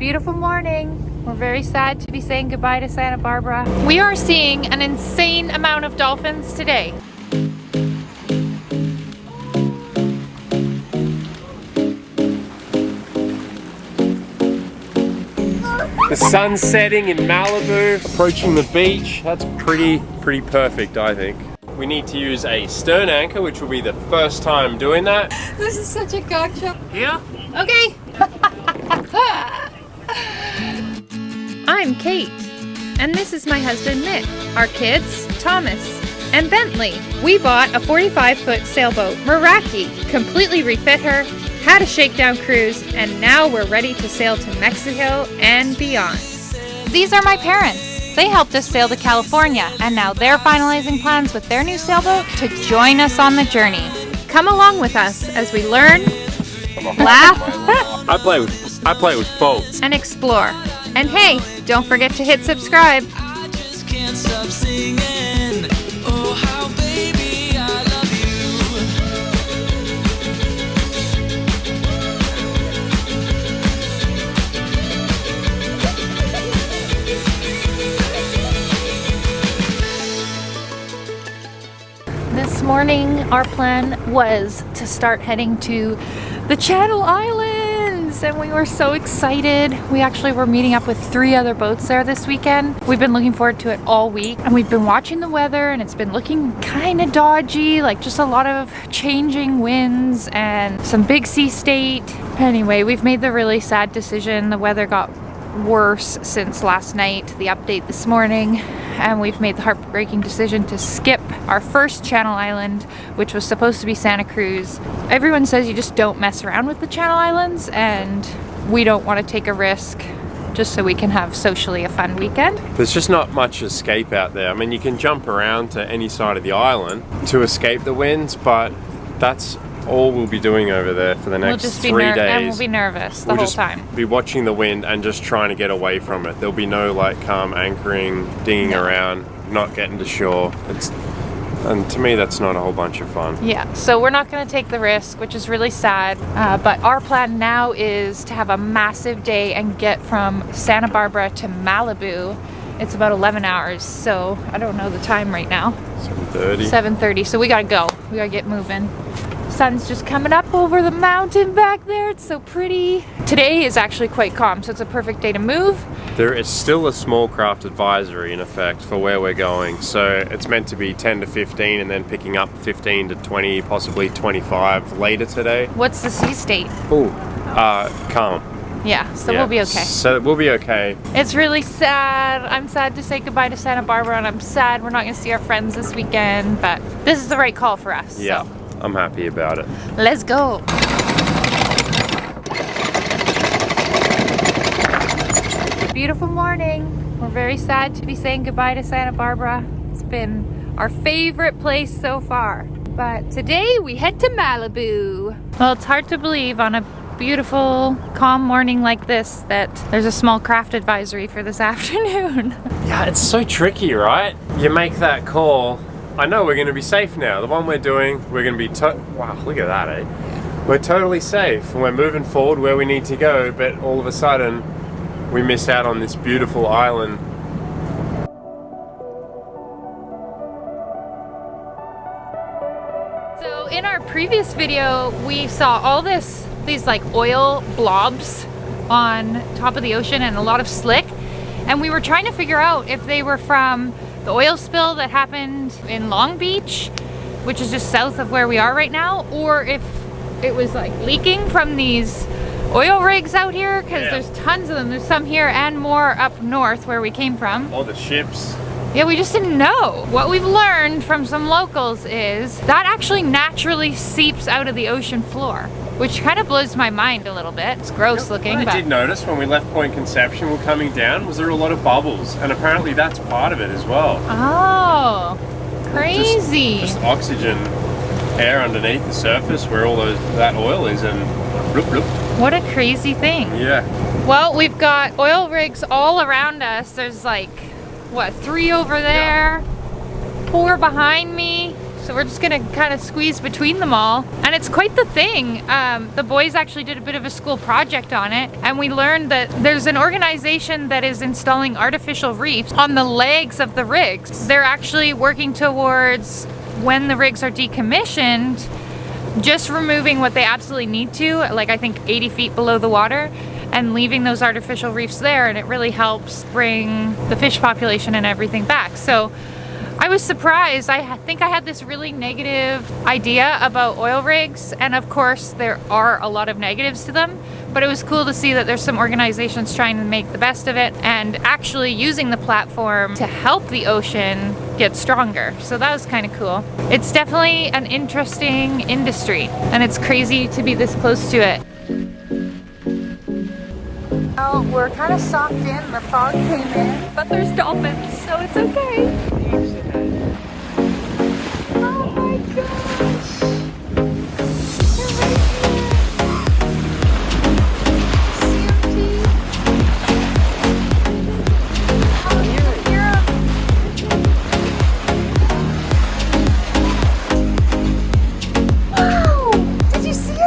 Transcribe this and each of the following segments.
Beautiful morning. We're very sad to be saying goodbye to Santa Barbara. We are seeing an insane amount of dolphins today. The sun's setting in Malibu, approaching the beach. That's pretty perfect, I think. We need to use a stern anchor, which will be the first time doing that. This is such a gotcha. Here? Okay. I'm Kate, and this is my husband Mick, our kids, Thomas and Bentley. We bought a 45-foot sailboat, Meraki, completely refit her, had a shakedown cruise, and now we're ready to sail to Mexico and beyond. These are my parents. They helped us sail to California, and now they're finalizing plans with their new sailboat to join us on the journey. Come along with us as we learn, laugh, I play with boats, and explore. And hey, don't forget to hit subscribe. I just can't stop singing. Oh, how baby I love you. This morning, our plan was to start heading to the Channel Islands, and we were so excited. We actually were meeting up with 3 other boats there this weekend. We've been looking forward to it all week, and we've been watching the weather, and it's been looking kind of dodgy, like just a lot of changing winds and some big sea state. Anyway, we've made the really sad decision. The weather got worse since last night, the update this morning, and we've made the heartbreaking decision to skip our first Channel Island, which was supposed to be Santa Cruz. Everyone says you just don't mess around with the Channel Islands, and we don't want to take a risk just so we can have socially a fun weekend. There's just not much escape out there. I mean, you can jump around to any side of the island to escape the winds, but that's all we'll be doing over there for the next 3 days. And we'll be nervous the whole time. Be watching the wind and just trying to get away from it. There'll be no like calm anchoring, dinging around, not getting to shore. And to me, that's not a whole bunch of fun. Yeah, so we're not going to take the risk, which is really sad. But our plan now is to have a massive day and get from Santa Barbara to Malibu. It's about 11 hours, so I don't know the time right now. 7:30. 7:30, so we gotta go. We gotta get moving. Sun's just coming up over the mountain back there. It's so pretty. Today is actually quite calm, so it's a perfect day to move. There is still a small craft advisory in effect for where we're going. So it's meant to be 10 to 15 and then picking up 15 to 20, possibly 25 later today. What's the sea state? Ooh, calm. Yeah, so we'll be okay. So we'll be okay. It's really sad. I'm sad to say goodbye to Santa Barbara, and I'm sad we're not going to see our friends this weekend, but this is the right call for us. Yeah, so. I'm happy about it. Let's go. Beautiful morning. We're very sad to be saying goodbye to Santa Barbara. It's been our favorite place so far. But today we head to Malibu. Well, it's hard to believe on a beautiful, calm morning like this that there's a small craft advisory for this afternoon. Yeah, it's so tricky, right? You make that call. I know we're going to be safe now. The one we're doing, we're going to be wow, look at that, eh? We're totally safe and we're moving forward where we need to go, but all of a sudden we miss out on this beautiful island. So in our previous video, we saw all these like oil blobs on top of the ocean and a lot of slick, and we were trying to figure out if they were from the oil spill that happened in Long Beach, which is just south of where we are right now, or if it was like leaking from these oil rigs out here, because there's tons of them. There's some here and more up north where we came from. All the ships. Yeah, we just didn't know. What we've learned from some locals is that actually naturally seeps out of the ocean floor, which kind of blows my mind a little bit. It's gross looking. What I did notice when we left Point Conception, we're coming down, was there were a lot of bubbles, and apparently that's part of it as well. Oh, crazy. Just oxygen, air underneath the surface where all that oil is, and bloop, bloop. What a crazy thing. Yeah. Well, we've got oil rigs all around us. There's like, what, 3 over there, 4 behind me. so we're just gonna kind of squeeze between them all. And it's quite the thing. The boys actually did a bit of a school project on it, and we learned that there's an organization that is installing artificial reefs on the legs of the rigs. They're actually working towards, when the rigs are decommissioned, just removing what they absolutely need to, like I think 80 feet below the water, and leaving those artificial reefs there, and it really helps bring the fish population and everything back. So I was surprised. I think I had this really negative idea about oil rigs, and of course there are a lot of negatives to them, but it was cool to see that there's some organizations trying to make the best of it and actually using the platform to help the ocean get stronger. So that was kind of cool. It's definitely an interesting industry, and it's crazy to be this close to it. Well, we're kind of socked in, the fog came in, but there's dolphins, so it's okay. Oh my gosh! They're right here. Oh, you can hear them. Wow! Did you see it?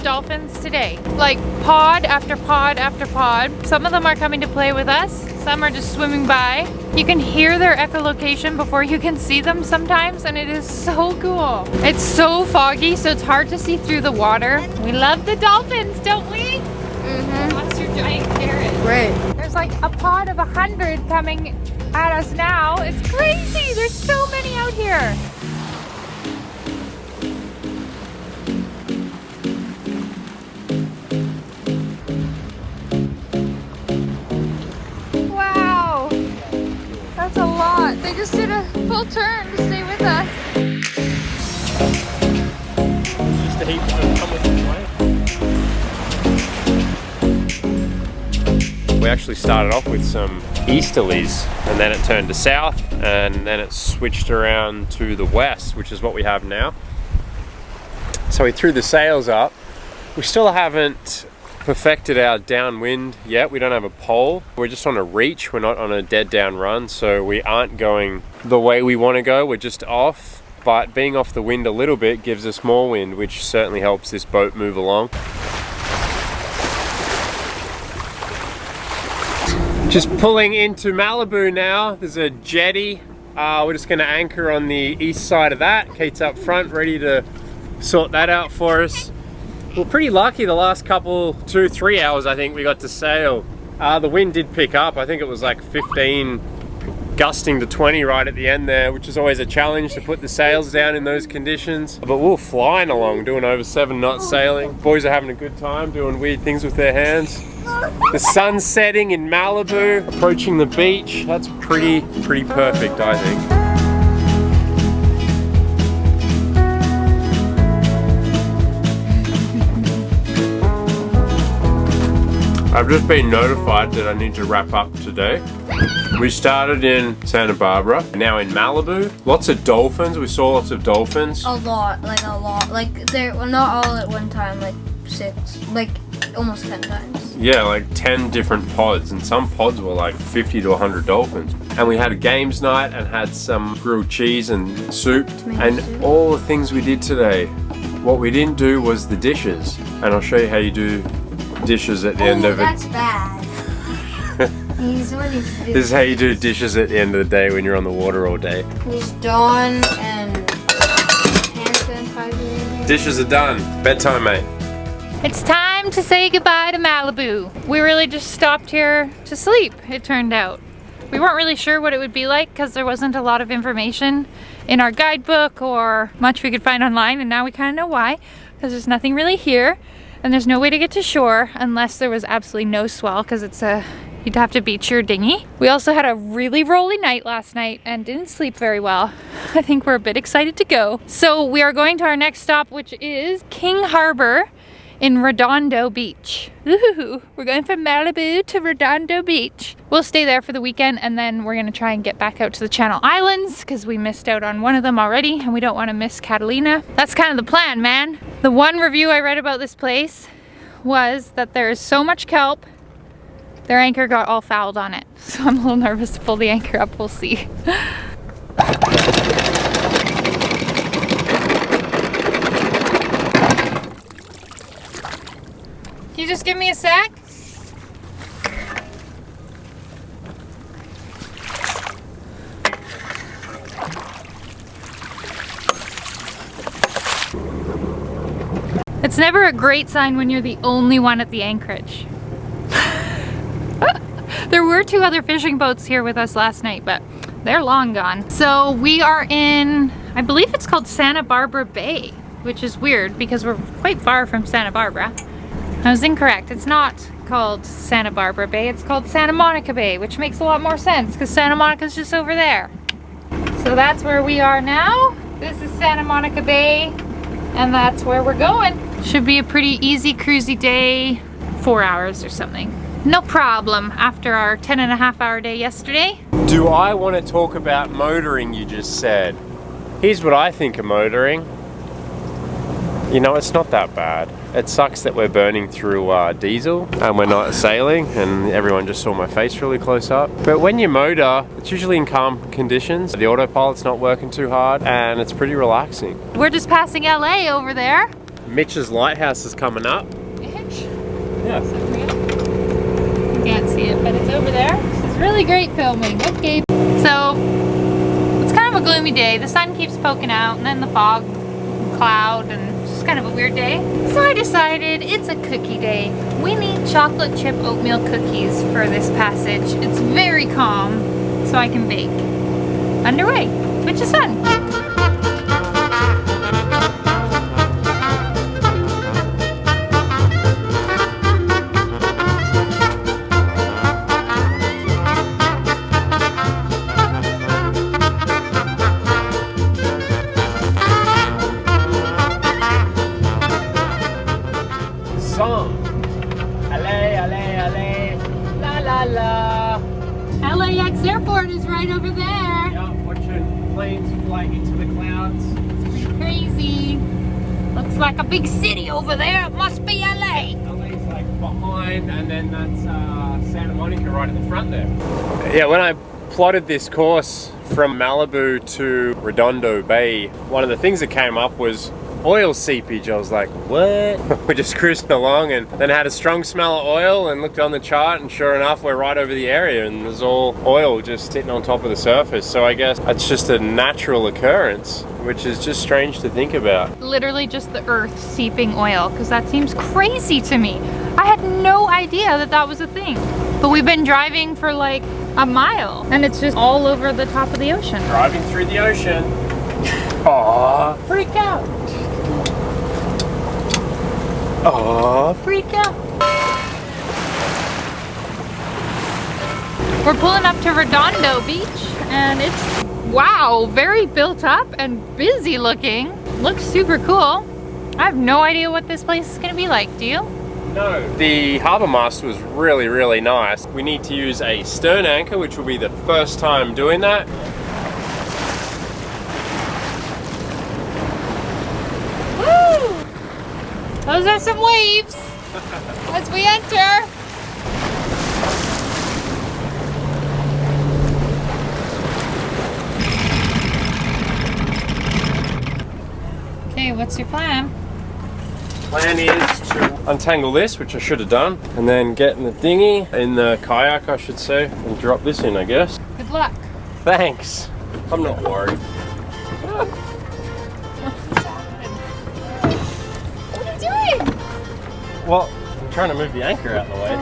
Dolphins today, like pod after pod after pod. Some of them are coming to play with us, some are just swimming by. You can hear their echolocation before you can see them sometimes, and it is so cool. It's so foggy, so it's hard to see through the water. We love the dolphins, don't we? Mm-hmm. What's your giant carrot? Great. There's like a pod of 100 coming at us now. It's crazy, there's so many out here. That's a lot. They just did a full turn to stay with us. Just a heap of come with way. We actually started off with some easterlies, and then it turned to south, and then it switched around to the west, which is what we have now. So we threw the sails up. We still haven't perfected our downwind yet. We don't have a pole. We're just on a reach. We're not on a dead down run, so we aren't going the way we want to go. We're just off, but being off the wind a little bit gives us more wind, which certainly helps this boat move along. Just pulling into Malibu now. There's a jetty. We're just going to anchor on the east side of that. Kate's up front, ready to sort that out for us. We're pretty lucky the last couple, 2-3 hours I think we got to sail. The wind did pick up. I think it was like 15 gusting to 20 right at the end there, which is always a challenge to put the sails down in those conditions. But we're flying along, doing over 7 knots sailing. Boys are having a good time, doing weird things with their hands. The sun's setting in Malibu, approaching the beach. That's pretty perfect, I think. I've just been notified that I need to wrap up today. We started in Santa Barbara, now in Malibu. Lots of dolphins, we saw lots of dolphins. A lot. Like they're not all at one time, like 6, like almost 10 times. Yeah, like 10 different pods, and some pods were like 50 to 100 dolphins. And we had a games night and had some grilled cheese and soup and all the things we did today. What we didn't do was the dishes, and I'll show you how you do dishes at the end of it. That's bad. This is how you do dishes at the end of the day when you're on the water all day. He's done and hand sanitizer. Dishes are done. Bedtime, mate. It's time to say goodbye to Malibu. We really just stopped here to sleep, it turned out. We weren't really sure what it would be like because there wasn't a lot of information in our guidebook or much we could find online, and now we kind of know why, because there's nothing really here. And there's no way to get to shore unless there was absolutely no swell, because you'd have to beach your dinghy. We also had a really rolly night last night and didn't sleep very well. I think we're a bit excited to go. So we are going to our next stop, which is King Harbor in Redondo Beach. Ooh, we're going from Malibu to Redondo Beach. We'll stay there for the weekend and then we're gonna try and get back out to the Channel Islands because we missed out on one of them already and we don't want to miss Catalina. That's kind of the plan, man. The one review I read about this place was that there is so much kelp, their anchor got all fouled on it. So I'm a little nervous to pull the anchor up, we'll see. Can you just give me a sec? It's never a great sign when you're the only one at the anchorage. There were 2 other fishing boats here with us last night, but they're long gone. So we are in, I believe it's called Santa Barbara Bay, which is weird because we're quite far from Santa Barbara. I was incorrect. It's not called Santa Barbara Bay, it's called Santa Monica Bay, which makes a lot more sense because Santa Monica's just over there. So that's where we are now. This is Santa Monica Bay, and that's where we're going. Should be a pretty easy cruisy day, 4 hours or something. No problem after our 10.5-hour day yesterday. Do I want to talk about motoring, you just said? Here's what I think of motoring. You know, it's not that bad. It sucks that we're burning through diesel and we're not sailing, and everyone just saw my face really close up. But when you motor, it's usually in calm conditions. The autopilot's not working too hard and it's pretty relaxing. We're just passing LA over there. Mitch's lighthouse is coming up. Mitch? Yeah. You can't see it, but it's over there. This is really great filming. Okay. So, it's kind of a gloomy day. The sun keeps poking out and then the fog, cloud, and it's just kind of a weird day. So I decided it's a cookie day. We need chocolate chip oatmeal cookies for this passage. It's very calm, so I can bake. Underway, which is fun. LAX airport is right over there. Yeah, watching planes fly into the clouds. It's pretty crazy. Looks like a big city over there. It must be LA. LA's like behind, and then that's Santa Monica right in the front there. Yeah, when I plotted this course from Malibu to Redondo Bay, one of the things that came up was oil seepage. I was like, what? We're just cruising along and then had a strong smell of oil and looked on the chart, and sure enough we're right over the area and there's all oil just sitting on top of the surface. So I guess that's just a natural occurrence, which is just strange to think about. Literally just the earth seeping oil, because that seems crazy to me. I had no idea that that was a thing. But we've been driving for like a mile and it's just all over the top of the ocean. Driving through the ocean. Aww, freak out. Aww, freak out. We're pulling up to Redondo Beach and it's, wow, very built up and busy looking. Looks super cool. I have no idea what this place is gonna be like, do you? No, the harbour mast was really, really nice. We need to use a stern anchor, which will be the first time doing that. Woo! Those are some waves as we enter. Okay, what's your plan? Plan is to untangle this, which I should have done, and then get in the dinghy, in the kayak I should say, and drop this in, I guess. Good luck. Thanks. I'm not worried. What are you doing? Well, I'm trying to move the anchor out of the way.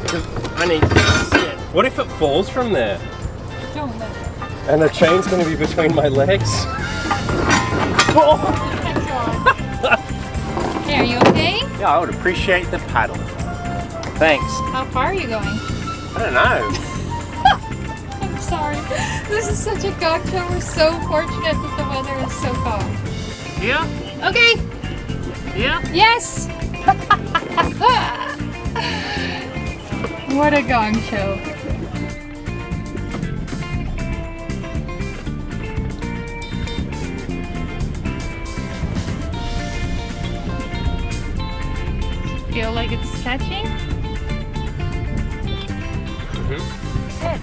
'Cause I need to see it. What if it falls from there? Don't let it. And the chain's going to be between my legs? Oh. Hey, are you okay? Yeah, I would appreciate the paddle. Thanks. How far are you going? I don't know. I'm sorry. This is such a cocktail. We're so fortunate that the weather is so calm. Yeah? Okay. Yeah? Yes. What a gong show. Feel like it's catching? Good.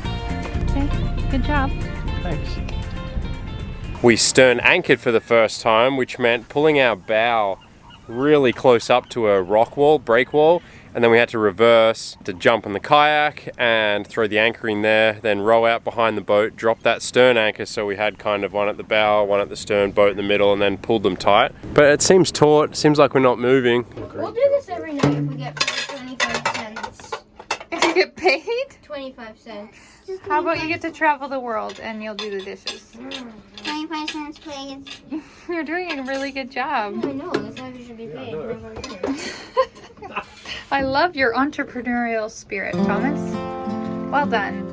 Okay, good job. Thanks. We stern anchored for the first time, which meant pulling our bow really close up to a rock wall, break wall, and then we had to reverse to jump on the kayak and throw the anchor in there, then row out behind the boat, drop that stern anchor, so we had kind of one at the bow, one at the stern, boat in the middle, and then pulled them tight. But it seems taut, seems like we're not moving. We'll do this every night if we get paid 25 cents. If you get paid? 25 cents. How about you get to travel the world and you'll do the dishes? 25 cents, please. You're doing a really good job. I know, that's how you should be paid. I love your entrepreneurial spirit, Thomas. Well done.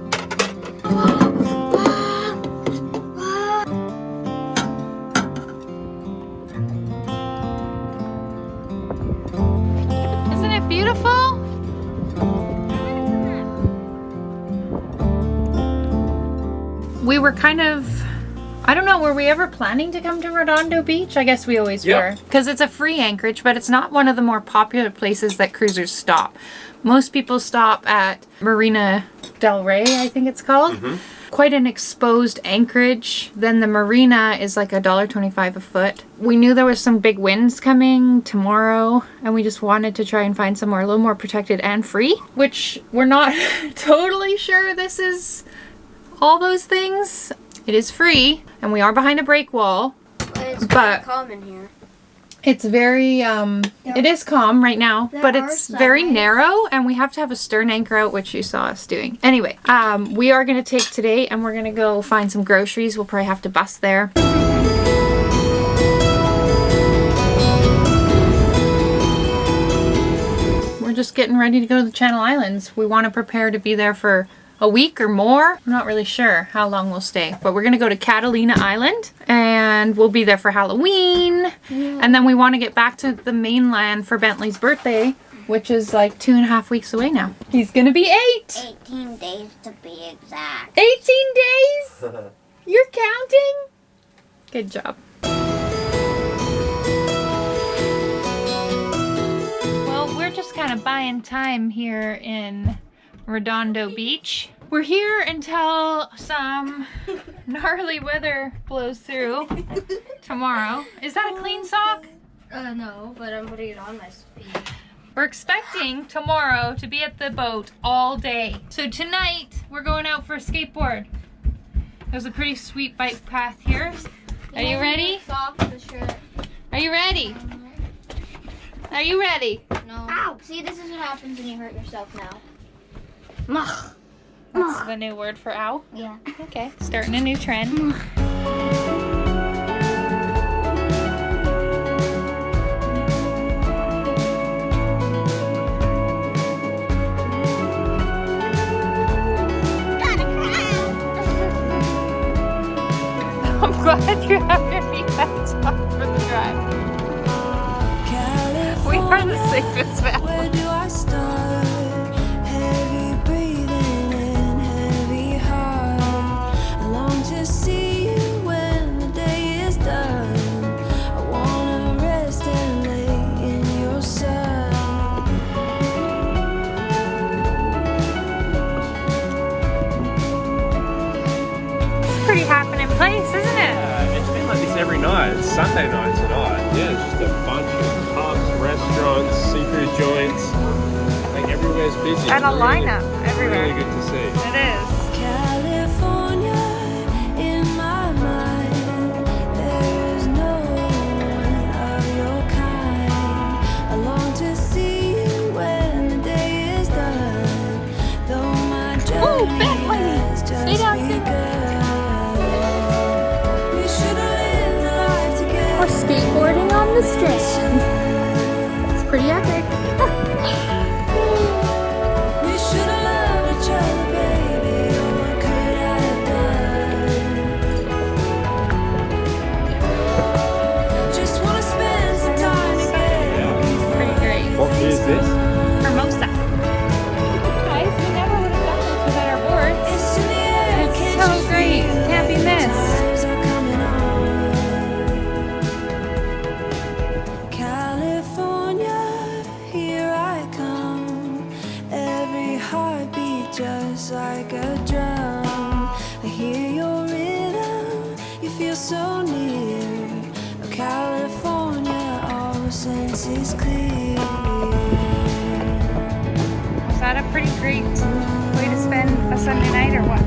Isn't it beautiful? We were kind of, I don't know, were we ever planning to come to Redondo Beach? I guess we always were. Because it's a free anchorage, but it's not one of the more popular places that cruisers stop. Most people stop at Marina Del Rey, I think it's called. Quite an exposed anchorage. Then the marina is like $1.25 a foot. We knew there was some big winds coming tomorrow, and we just wanted to try and find somewhere a little more protected and free, which we're not totally sure this is all those things. It is free, and we are behind a break wall. It's But- calm in here. It's very, it is calm right now, There but are it's very sides. narrow, and we have to have a stern anchor out, which you saw us doing. Anyway, we are going to take today, and we're going to go find some groceries. We'll probably have to bus there. We're just getting ready to go to the Channel Islands. We want to prepare to be there for a week or more. I'm not really sure how long we'll stay, but we're gonna go to Catalina Island and we'll be there for Halloween. And then we want to get back to the mainland for Bentley's birthday, which is like 2.5 weeks away now. He's gonna be 8. 18 days to be exact. 18 days? You're counting? Good job. Well, we're just kind of buying time here in Redondo Beach. We're here until some gnarly weather blows through tomorrow. Is that a clean sock? No, but I'm putting it on my feet. We're expecting tomorrow to be at the boat all day. So tonight we're going out for a skateboard. There's a pretty sweet bike path here. Are you ready? Socks, the shirt. Are you ready? Are you ready? No. Ow! See, this is what happens when you hurt yourself now. Mach. That's the new word for ow? Yeah. Okay, starting a new trend. I'm glad you have your feet back on for the drive. We are the safest family. Where do I start? Heavy breathing and heavy heart. I long to see you when the day is done. I wanna rest and lay in your sun. It's a pretty happening place, isn't it? It's been like this every night. It's Sunday night tonight. Yeah, it's just a bunch of pubs, restaurants, seafood joints. Like everywhere's busy. And a It's really lineup good- everywhere. Really good to see. It is. California in my mind. There is no one of your kind. I long to see you when the day is done. Though my journey Bentley! has Stay just down, Bentley. begun. We should have lived a life together. We're skateboarding on the strand. It's pretty epic. We should have loved each other, baby. Oh, what could I have done? Just wanna spend some time together. Pretty great. so near. Oh, California, all senses clear. Was that a pretty great way to spend a Sunday night or what?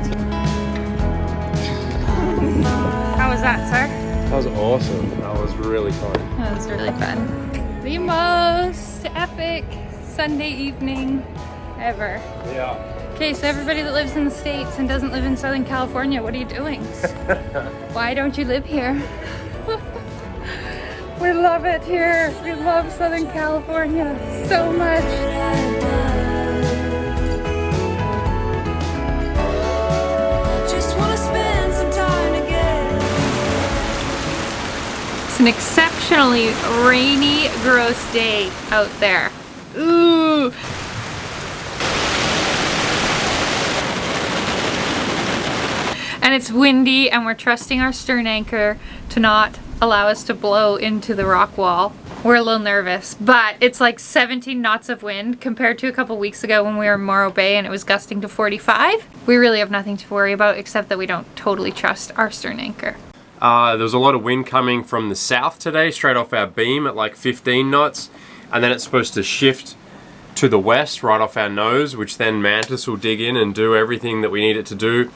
How was that, sir? That was awesome. That was really fun. That was really fun. The most epic Sunday evening ever. Yeah. Okay, so everybody that lives in the States and doesn't live in Southern California, what are you doing? Why don't you live here? We love it here. We love Southern California so much. Just wanna spend some time together. It's an exceptionally rainy, gross day out there. Ooh. And it's windy, and we're trusting our stern anchor to not allow us to blow into the rock wall. We're a little nervous, but it's like 17 knots of wind compared to a couple weeks ago when we were in Morro Bay and it was gusting to 45. We really have nothing to worry about except that we don't totally trust our stern anchor. There was a lot of wind coming from the south today, straight off our beam at like 15 knots. And then it's supposed to shift to the west, right off our nose, which then Mantis will dig in and do everything that we need it to do.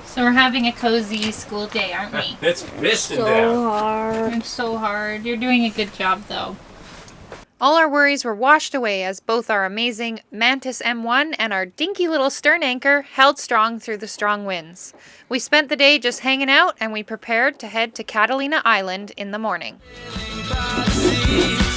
So we're having a cozy school day, aren't we? It's pissing So down. hard. It's so hard. You're doing a good job though. All our worries were washed away as both our amazing Mantis M1 and our dinky little stern anchor held strong through the strong winds. We spent the day just hanging out and we prepared to head to Catalina Island in the morning. Everybody